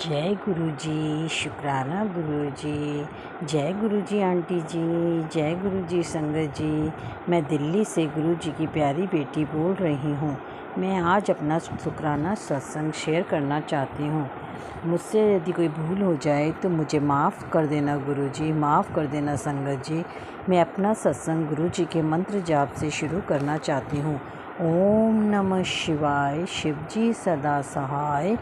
जय गुरु जी, शुक्राना गुरु जी। जय गुरु जी आंटी जी, जय गुरु जी संगत जी। मैं दिल्ली से गुरु जी की प्यारी बेटी बोल रही हूँ। मैं आज अपना शुक्राना सत्संग शेयर करना चाहती हूँ। मुझसे यदि कोई भूल हो जाए तो मुझे माफ़ कर देना गुरु जी, माफ़ कर देना संगत जी। मैं अपना सत्संग गुरु जी के मंत्र जाप से शुरू करना चाहती हूँ। ओम नमः शिवाय, शिव जी सदा सहाय।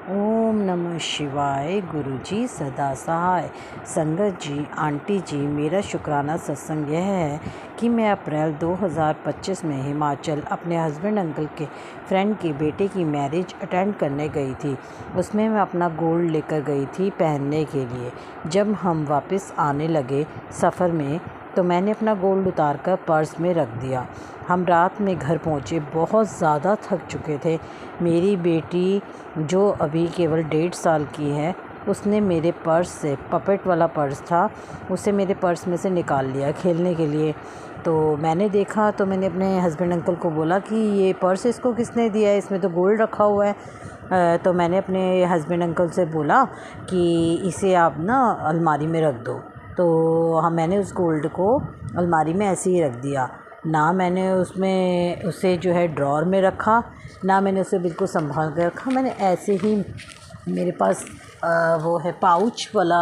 ओम नमः शिवाय, गुरु जी सदा सहाय। संगत जी, आंटी जी, मेरा शुक्राना सत्संग यह है कि मैं अप्रैल 2025 में हिमाचल अपने हस्बैंड अंकल के फ्रेंड के बेटे की मैरिज अटेंड करने गई थी। उसमें मैं अपना गोल्ड लेकर गई थी पहनने के लिए। जब हम वापस आने लगे सफ़र में तो मैंने अपना गोल्ड उतार कर पर्स में रख दिया। हम रात में घर पहुँचे, बहुत ज़्यादा थक चुके थे। मेरी बेटी जो अभी केवल 1.5 साल की है, उसने मेरे पर्स से, पपेट वाला पर्स था, उसे मेरे पर्स में से निकाल लिया खेलने के लिए। तो मैंने देखा तो मैंने अपने हस्बैंड अंकल को बोला कि ये पर्स इसको किसने दिया है, इसमें तो गोल्ड रखा हुआ है। तो मैंने अपने हस्बैंड अंकल से बोला कि इसे आप ना अलमारी में रख दो। तो मैंने उस गोल्ड को अलमारी में ऐसे ही रख दिया। ना मैंने उसमें उसे जो है ड्रॉर में रखा, ना मैंने उसे बिल्कुल संभाल कर रखा। मैंने ऐसे ही, मेरे पास वो है पाउच वाला,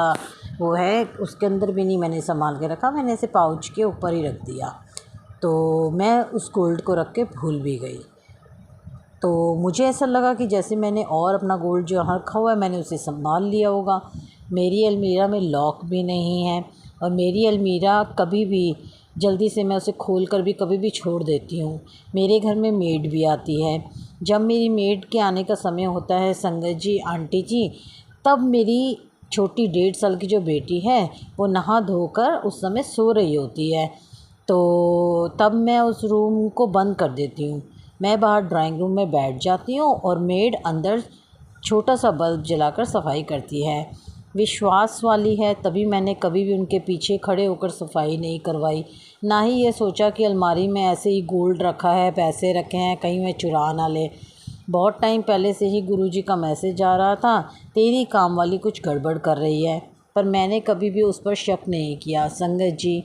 वो है, उसके अंदर भी नहीं मैंने संभाल के रखा, मैंने ऐसे पाउच के ऊपर ही रख दिया। तो मैं उस गोल्ड को रख के भूल भी गई। तो मुझे ऐसा लगा कि जैसे मैंने और अपना गोल्ड जो यहाँ रखा हुआ है मैंने उसे संभाल लिया होगा। मेरी अलमीरा में लॉक भी नहीं है और मेरी अलमीरा कभी भी जल्दी से मैं उसे खोल कर भी कभी भी छोड़ देती हूँ। मेरे घर में मेड भी आती है। जब मेरी मेड के आने का समय होता है संगत जी, आंटी जी, तब मेरी छोटी 1.5 साल की जो बेटी है वो नहा धोकर उस समय सो रही होती है। तो तब मैं उस रूम को बंद कर देती हूँ। मैं बाहर ड्राइंग रूम में बैठ जाती हूँ और मेड अंदर छोटा सा बल्ब जलाकर सफाई करती है। विश्वास वाली है, तभी मैंने कभी भी उनके पीछे खड़े होकर सफाई नहीं करवाई। ना ही ये सोचा कि अलमारी में ऐसे ही गोल्ड रखा है, पैसे रखे हैं, कहीं मैं चुरा ना ले। बहुत टाइम पहले से ही गुरुजी का मैसेज आ रहा था, तेरी काम वाली कुछ गड़बड़ कर रही है, पर मैंने कभी भी उस पर शक नहीं किया। संगत जी,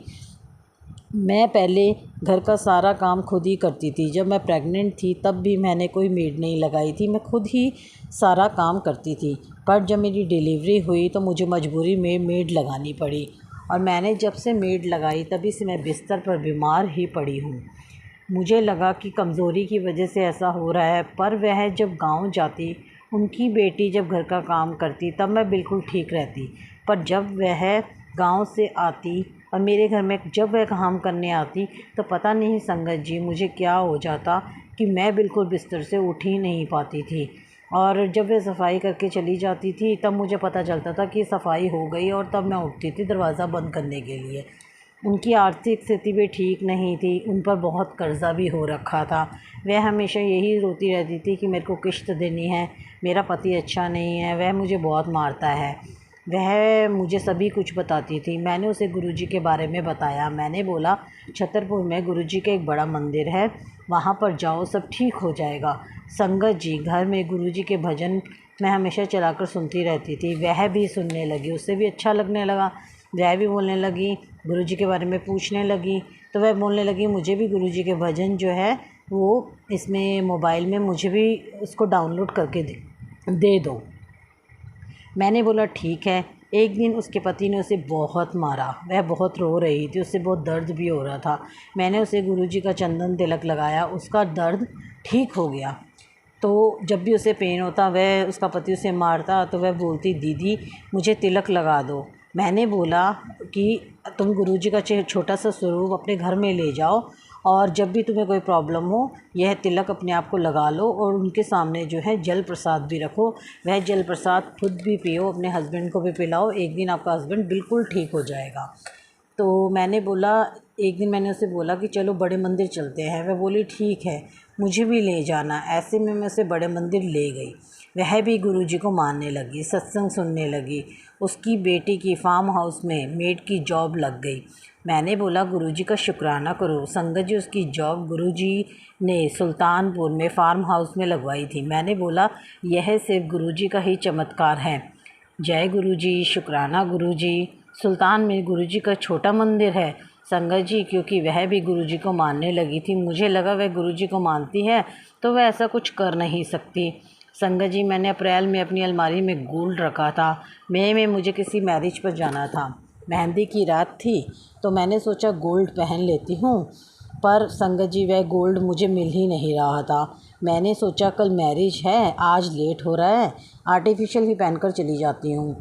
मैं पहले घर का सारा काम खुद ही करती थी। जब मैं प्रेग्नेंट थी तब भी मैंने कोई मेड नहीं लगाई थी, मैं खुद ही सारा काम करती थी। पर जब मेरी डिलीवरी हुई तो मुझे मजबूरी में मेड लगानी पड़ी और मैंने जब से मेड लगाई तभी से मैं बिस्तर पर बीमार ही पड़ी हूँ। मुझे लगा कि कमज़ोरी की वजह से ऐसा हो रहा है, पर वह जब गांव जाती, उनकी बेटी जब घर का काम करती, तब मैं बिल्कुल ठीक रहती। पर जब वह गांव से आती और मेरे घर में जब वह काम करने आती तो पता नहीं संगत जी मुझे क्या हो जाता कि मैं बिल्कुल बिस्तर से उठ ही नहीं पाती थी। और जब वह सफाई करके चली जाती थी तब मुझे पता चलता था कि सफाई हो गई और तब मैं उठती थी दरवाज़ा बंद करने के लिए। उनकी आर्थिक स्थिति भी ठीक नहीं थी, उन पर बहुत कर्ज़ा भी हो रखा था। वह हमेशा यही रोती रहती थी कि मेरे को किश्त देनी है, मेरा पति अच्छा नहीं है, वह मुझे बहुत मारता है। वह मुझे सभी कुछ बताती थी। मैंने उसे गुरुजी के बारे में बताया। मैंने बोला छतरपुर में गुरुजी का एक बड़ा मंदिर है, वहाँ पर जाओ, सब ठीक हो जाएगा। संगत जी, घर में गुरुजी के भजन मैं हमेशा चलाकर सुनती रहती थी। वह भी सुनने लगी, उसे भी अच्छा लगने लगा। वह भी बोलने लगी, गुरुजी के बारे में पूछने लगी। तो वह बोलने लगी मुझे भी गुरुजी के भजन जो है वो इसमें मोबाइल में मुझे भी उसको डाउनलोड करके दे दो। मैंने बोला ठीक है। एक दिन उसके पति ने उसे बहुत मारा, वह बहुत रो रही थी, उससे बहुत दर्द भी हो रहा था। मैंने उसे गुरुजी का चंदन तिलक लगाया, उसका दर्द ठीक हो गया। तो जब भी उसे पेन होता, वह, उसका पति उसे मारता तो वह बोलती दीदी मुझे तिलक लगा दो। मैंने बोला कि तुम गुरुजी का छोटा सा स्वरूप अपने घर में ले जाओ और जब भी तुम्हें कोई प्रॉब्लम हो यह तिलक अपने आप को लगा लो और उनके सामने जो है जल प्रसाद भी रखो। वह जल प्रसाद खुद भी पियो, अपने हस्बैंड को भी पिलाओ, एक दिन आपका हस्बैंड बिल्कुल ठीक हो जाएगा। तो मैंने बोला, एक दिन मैंने उसे बोला कि चलो बड़े मंदिर चलते हैं। वह बोली ठीक है, मुझे भी ले जाना। ऐसे में मैं उसे बड़े मंदिर ले गई। वह भी गुरुजी को मानने लगी, सत्संग सुनने लगी। उसकी बेटी की फार्म हाउस में मेड की जॉब लग गई। मैंने बोला गुरुजी का शुक्राना करो। संगत जी, उसकी जॉब गुरुजी ने सुल्तानपुर में फार्म हाउस में लगवाई थी। मैंने बोला यह सिर्फ गुरुजी का ही चमत्कार है। जय गुरुजी, शुक्राना गुरुजी। सुल्तान में गुरुजी का छोटा मंदिर है संगत जी, क्योंकि वह भी गुरुजी को मानने लगी थी। मुझे लगा वह गुरुजी को मानती है तो वह ऐसा कुछ कर नहीं सकती। संगत जी, मैंने अप्रैल में अपनी अलमारी में गोल्ड रखा था। मई में मुझे किसी मैरिज पर जाना था, मेहंदी की रात थी, तो मैंने सोचा गोल्ड पहन लेती हूँ। पर संगत जी, वह गोल्ड मुझे मिल ही नहीं रहा था। मैंने सोचा कल मैरिज है, आज लेट हो रहा है, आर्टिफिशियल ही पहनकर चली जाती हूँ।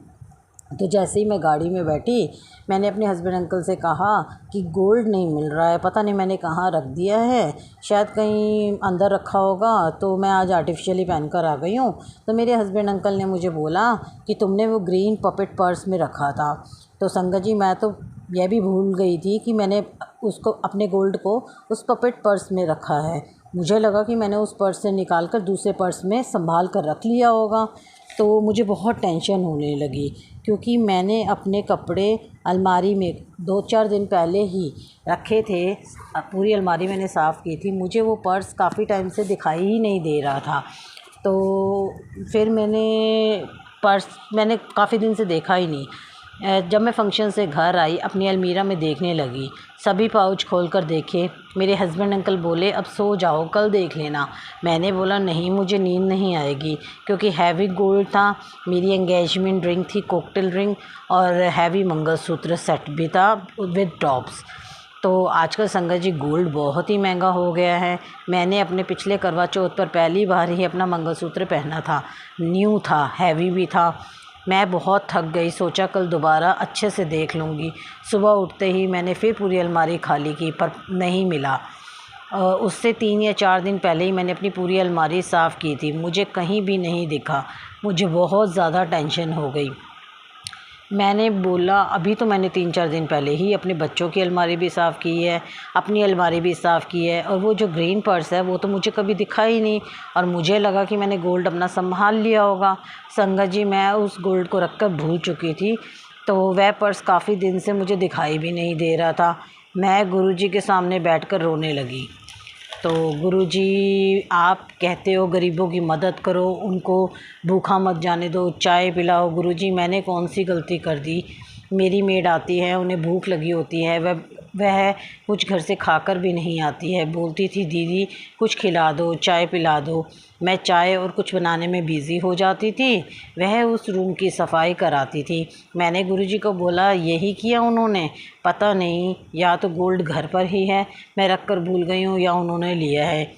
तो जैसे ही मैं गाड़ी में बैठी, मैंने अपने हस्बैंड अंकल से कहा कि गोल्ड नहीं मिल रहा है, पता नहीं मैंने कहाँ रख दिया है, शायद कहीं अंदर रखा होगा, तो मैं आज आर्टिफिशियली पहन कर आ गई हूँ। तो मेरे हस्बैंड अंकल ने मुझे बोला कि तुमने वो ग्रीन पपेट पर्स में रखा था। तो संगत जी, मैं तो यह भी भूल गई थी कि मैंने उसको, अपने गोल्ड को उस पपेट पर्स में रखा है। मुझे लगा कि मैंने उस पर्स से निकाल कर दूसरे पर्स में संभाल कर रख लिया होगा। तो मुझे बहुत टेंशन होने लगी, क्योंकि मैंने अपने कपड़े अलमारी में 2-4 दिन पहले ही रखे थे। पूरी अलमारी मैंने साफ़ की थी। मुझे वो पर्स काफ़ी टाइम से दिखाई ही नहीं दे रहा था। तो फिर मैंने काफ़ी दिन से देखा ही नहीं। जब मैं फ़ंक्शन से घर आई, अपनी अलमीरा में देखने लगी, सभी पाउच खोलकर देखे। मेरे हस्बैंड अंकल बोले अब सो जाओ, कल देख लेना। मैंने बोला नहीं, मुझे नींद नहीं आएगी, क्योंकि हैवी गोल्ड था। मेरी एंगेजमेंट रिंग थी, कॉकटेल रिंग, और हैवी मंगलसूत्र सेट भी था विद टॉप्स। तो आजकल संगत जी, गोल्ड बहुत ही महंगा हो गया है। मैंने अपने पिछले करवा चौथ पर पहली बार ही अपना मंगलसूत्र पहना था, न्यू था, हैवी भी था। मैं बहुत थक गई, सोचा कल दोबारा अच्छे से देख लूँगी। सुबह उठते ही मैंने फिर पूरी अलमारी खाली की, पर नहीं मिला। उससे 3 या 4 दिन पहले ही मैंने अपनी पूरी अलमारी साफ़ की थी, मुझे कहीं भी नहीं दिखा। मुझे बहुत ज़्यादा टेंशन हो गई। मैंने बोला अभी तो मैंने 3-4 दिन पहले ही अपने बच्चों की अलमारी भी साफ़ की है, अपनी अलमारी भी साफ़ की है, और वो जो ग्रीन पर्स है वो तो मुझे कभी दिखा ही नहीं, और मुझे लगा कि मैंने गोल्ड अपना संभाल लिया होगा। संगत जी, मैं उस गोल्ड को रख कर भूल चुकी थी। तो वह पर्स काफ़ी दिन से मुझे दिखाई भी नहीं दे रहा था। मैं गुरुजी के सामने बैठकर रोने लगी। तो गुरुजी, आप कहते हो गरीबों की मदद करो, उनको भूखा मत जाने दो, चाय पिलाओ। गुरुजी, मैंने कौन सी गलती कर दी? मेरी मेड आती है, उन्हें भूख लगी होती है, वह कुछ घर से खाकर भी नहीं आती है, बोलती थी दीदी कुछ खिला दो, चाय पिला दो। मैं चाय और कुछ बनाने में बिज़ी हो जाती थी, वह उस रूम की सफाई कराती थी। मैंने गुरुजी को बोला यही किया उन्होंने, पता नहीं, या तो गोल्ड घर पर ही है, मैं रख कर भूल गई हूँ, या उन्होंने लिया है।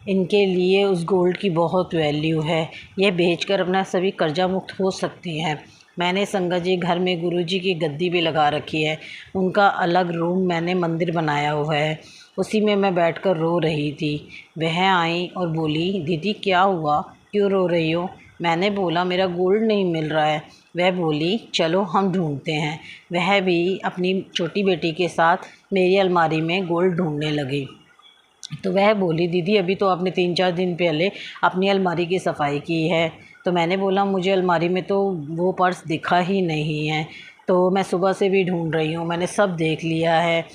इनके लिए उस गोल्ड की बहुत वैल्यू है, ये बेचकर अपना सभी कर्जा मुक्त हो सकती हैं। मैंने संगत जी घर में गुरुजी की गद्दी भी लगा रखी है, उनका अलग रूम मैंने मंदिर बनाया हुआ है, उसी में मैं बैठकर रो रही थी। वह आई और बोली दीदी क्या हुआ, क्यों रो रही हो? मैंने बोला मेरा गोल्ड नहीं मिल रहा है। वह बोली चलो हम ढूंढते हैं। वह भी अपनी छोटी बेटी के साथ मेरी अलमारी में गोल्ड ढूंढने लगी। तो वह बोली दीदी अभी तो आपने 3-4 दिन पहले अपनी अलमारी की सफाई की है। तो मैंने बोला मुझे अलमारी में तो वो पर्स दिखा ही नहीं है, तो मैं सुबह से भी ढूंढ रही हूँ, मैंने सब देख लिया है,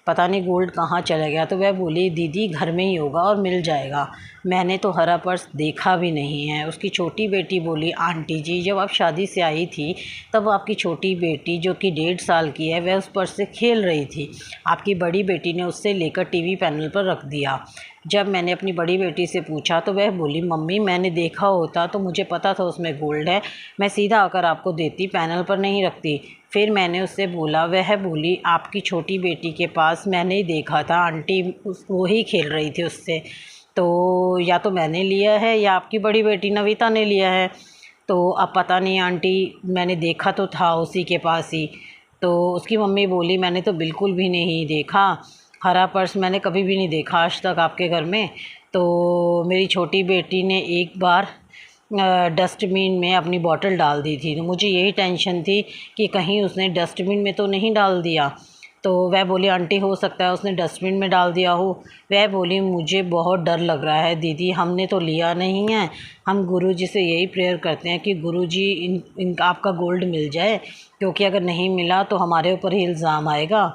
पता नहीं गोल्ड कहाँ चला गया। तो वह बोली दीदी घर में ही होगा और मिल जाएगा, मैंने तो हरा पर्स देखा भी नहीं है। उसकी छोटी बेटी बोली आंटी जी, जब आप शादी से आई थी तब आपकी छोटी बेटी जो कि 1.5 साल की है वह उस पर्स से खेल रही थी, आपकी बड़ी बेटी ने उससे लेकर टीवी पैनल पर रख दिया। जब मैंने अपनी बड़ी बेटी से पूछा तो वह बोली मम्मी मैंने देखा होता तो मुझे पता था उसमें गोल्ड है, मैं सीधा आकर आपको देती, पैनल पर नहीं रखती। फिर मैंने उससे बोला, वह बोली आपकी छोटी बेटी के पास मैंने ही देखा था, आंटी वो ही खेल रही थी उससे, तो या तो मैंने लिया है या आपकी बड़ी बेटी नविता ने लिया है, तो अब पता नहीं आंटी, मैंने देखा तो था उसी के पास ही। तो उसकी मम्मी बोली मैंने तो बिल्कुल भी नहीं देखा, हरा पर्स मैंने कभी भी नहीं देखा आज तक आपके घर में। तो मेरी छोटी बेटी ने एक बार डस्टबिन में अपनी बॉटल डाल दी थी, तो मुझे यही टेंशन थी कि कहीं उसने डस्टबिन में तो नहीं डाल दिया। तो वह बोली आंटी हो सकता है उसने डस्टबिन में डाल दिया हो। वह बोली मुझे बहुत डर लग रहा है दीदी, हमने तो लिया नहीं है, हम गुरुजी से यही प्रेयर करते हैं कि गुरुजी इन आपका गोल्ड मिल जाए, क्योंकि अगर नहीं मिला तो हमारे ऊपर ही इल्ज़ाम आएगा,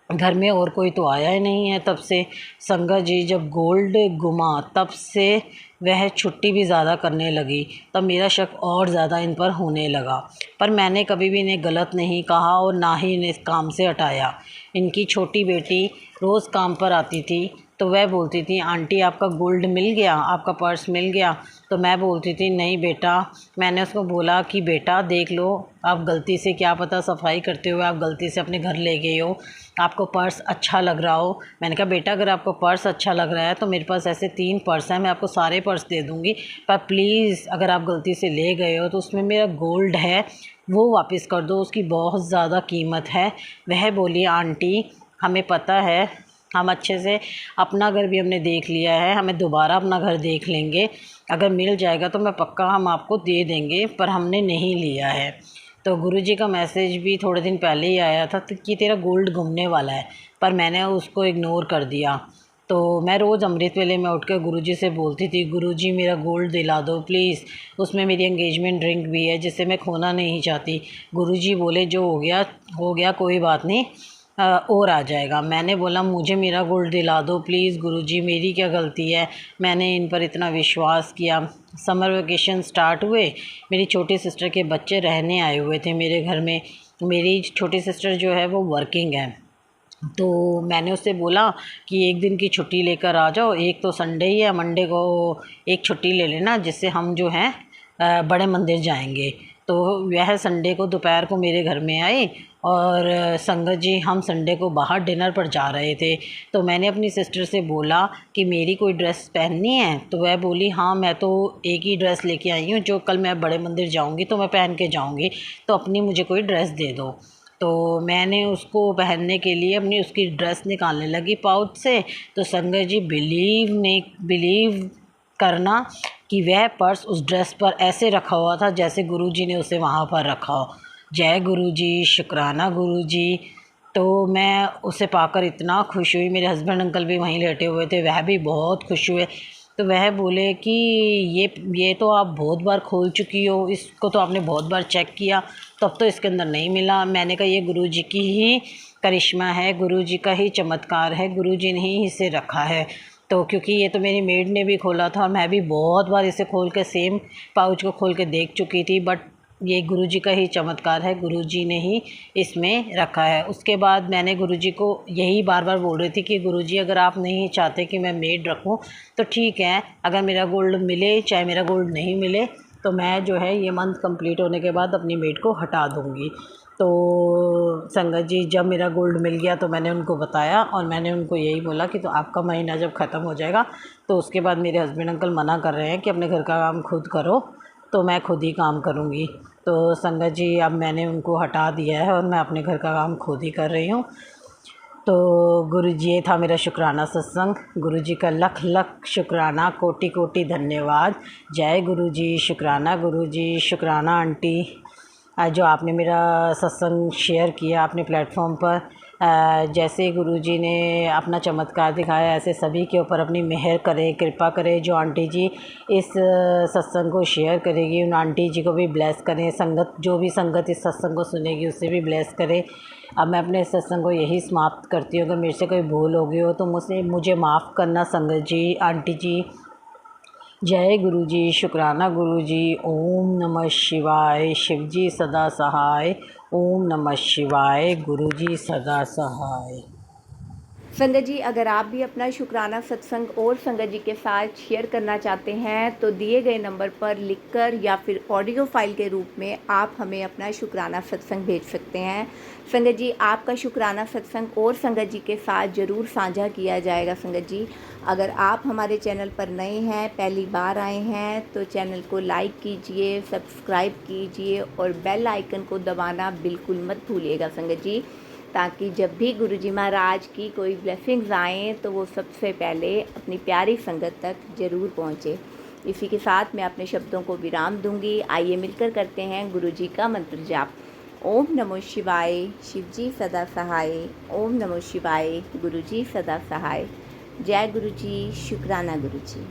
घर में और कोई तो आया ही नहीं है तब से। संगत जी जब गोल्ड गुमा तब से वह छुट्टी भी ज़्यादा करने लगी, तब मेरा शक और ज़्यादा इन पर होने लगा। पर मैंने कभी भी इन्हें गलत नहीं कहा और ना ही इन्हें इस काम से हटाया। इनकी छोटी बेटी रोज़ काम पर आती थी तो वह बोलती थी, आंटी आपका गोल्ड मिल गया, आपका पर्स मिल गया। तो मैं बोलती थी, नहीं बेटा। मैंने उसको बोला कि बेटा देख लो, आप गलती से, क्या पता सफाई करते हुए आप गलती से अपने घर ले गए हो, आपको पर्स अच्छा लग रहा हो। मैंने कहा बेटा अगर आपको पर्स अच्छा लग रहा है तो मेरे पास ऐसे 3 पर्स हैं, मैं आपको सारे पर्स दे दूँगी, पर प्लीज़ अगर आप गलती से ले गए हो तो उसमें मेरा गोल्ड है वो वापस कर दो, उसकी बहुत ज़्यादा कीमत है। वह बोली, आंटी हमें पता है, हम अच्छे से अपना घर भी हमने देख लिया है, हमें दोबारा अपना घर देख लेंगे, अगर मिल जाएगा तो मैं पक्का हम आपको दे देंगे, पर हमने नहीं लिया है। तो गुरुजी का मैसेज भी थोड़े दिन पहले ही आया था कि तेरा गोल्ड गुमने वाला है, पर मैंने उसको इग्नोर कर दिया। तो मैं रोज़ अमृत वेले में उठकर गुरुजी से बोलती थी, गुरुजी मेरा गोल्ड दिला दो प्लीज़, उसमें मेरी एंगेजमेंट रिंग भी है जिसे मैं खोना नहीं चाहती। गुरुजी बोले जो हो गया कोई बात नहीं, और आ जाएगा। मैंने बोला मुझे मेरा गोल्ड दिला दो प्लीज़ गुरुजी, मेरी क्या गलती है, मैंने इन पर इतना विश्वास किया। समर वेकेशन स्टार्ट हुए, मेरी छोटी सिस्टर के बच्चे रहने आए हुए थे मेरे घर में। मेरी छोटी सिस्टर जो है वो वर्किंग है, तो मैंने उससे बोला कि एक दिन की छुट्टी लेकर आ जाओ, एक तो संडे ही है, मंडे को एक छुट्टी ले लेना जिससे हम जो हैं बड़े मंदिर जाएंगे। तो वह संडे को दोपहर को मेरे घर में आई और संगत जी हम संडे को बाहर डिनर पर जा रहे थे। तो मैंने अपनी सिस्टर से बोला कि मेरी कोई ड्रेस पहननी है, तो वह बोली हाँ मैं तो एक ही ड्रेस लेके आई हूँ, जो कल मैं बड़े मंदिर जाऊँगी तो मैं पहन के जाऊँगी, तो अपनी मुझे कोई ड्रेस दे दो। तो मैंने उसको पहनने के लिए अपनी उसकी ड्रेस निकालने लगी पाउच से, तो संगत जी बिलीव करना कि वह पर्स उस ड्रेस पर ऐसे रखा हुआ था जैसे गुरुजी ने उसे वहाँ पर रखा हो। जय गुरुजी, शुक्राना गुरुजी। तो मैं उसे पाकर इतना खुश हुई, मेरे हस्बैंड अंकल भी वहीं लेटे हुए थे, वह भी बहुत खुश हुए। तो वह बोले कि ये तो आप बहुत बार खोल चुकी हो, इसको तो आपने बहुत बार चेक किया, तब तो इसके अंदर नहीं मिला। मैंने कहा ये गुरुजी की ही करिश्मा है, गुरुजी का ही चमत्कार है, गुरुजी ने ही इसे रखा है। तो क्योंकि ये तो मेरी मेड ने भी खोला था और मैं भी बहुत बार इसे खोल के सेम पाउच को खोल के देख चुकी थी, बट ये गुरुजी का ही चमत्कार है, गुरुजी ने ही इसमें रखा है। उसके बाद मैंने गुरुजी को यही बार बार बोल रही थी कि गुरुजी अगर आप नहीं चाहते कि मैं मेड रखूं तो ठीक है, अगर मेरा गोल्ड मिले चाहे मेरा गोल्ड नहीं मिले तो मैं जो है ये मंथ कंप्लीट होने के बाद अपनी मेड को हटा दूँगी। तो संगत जी जब मेरा गोल्ड मिल गया तो मैंने उनको बताया और मैंने उनको यही बोला कि तो आपका महीना जब ख़त्म हो जाएगा तो उसके बाद मेरे हस्बैंड अंकल मना कर रहे हैं कि अपने घर का काम खुद करो, तो मैं खुद ही काम करूँगी। तो संगत जी अब मैंने उनको हटा दिया है और मैं अपने घर का काम खुद ही कर रही हूँ। तो गुरुजी ये था मेरा शुक्राना सत्संग। गुरुजी का लख लख शुक्राना, कोटि कोटि धन्यवाद। जय गुरुजी, शुक्राना गुरुजी, शुक्राना आंटी, जो आपने मेरा सत्संग शेयर किया अपने प्लेटफॉर्म पर। जैसे गुरुजी ने अपना चमत्कार दिखाया ऐसे सभी के ऊपर अपनी मेहर करे, कृपा करे। जो आंटी जी इस सत्संग को शेयर करेगी उन आंटी जी को भी ब्लेस करें, संगत जो भी संगत इस सत्संग को सुनेगी उससे भी ब्लेस करे। अब मैं अपने सत्संग को यही समाप्त करती हूँ। अगर मेरे से कोई भूल हो गई हो तो मुझे माफ़ करना संगत जी, आंटी जी। जय गुरुजी, शुक्राना गुरुजी। ओम नमः शिवाय, शिवजी सदा सहाय। ओम नमः शिवाय, गुरुजी सदा सहाय। संगत जी अगर आप भी अपना शुक्राना सत्संग और संगत जी के साथ शेयर करना चाहते हैं तो दिए गए नंबर पर लिखकर या फिर ऑडियो फाइल के रूप में आप हमें अपना शुक्राना सत्संग भेज सकते हैं। संगत जी आपका शुक्राना सत्संग और संगत जी के साथ ज़रूर साझा किया जाएगा। संगत जी अगर आप हमारे चैनल पर नए हैं, पहली बार आए हैं, तो चैनल को लाइक कीजिए, सब्सक्राइब कीजिए और बेल आइकन को दबाना बिल्कुल मत भूलिएगा संगत जी, ताकि जब भी गुरुजी महाराज की कोई ब्लेसिंग्स आएँ तो वो सबसे पहले अपनी प्यारी संगत तक ज़रूर पहुँचे। इसी के साथ मैं अपने शब्दों को विराम दूंगी। आइए मिलकर करते हैं गुरुजी का मंत्र जाप। ओम नमो शिवाय, शिवजी सदा सहाय। ओम नमो शिवाय, गुरुजी सदा सहाय। जय गुरुजी, शुक्राना गुरुजी।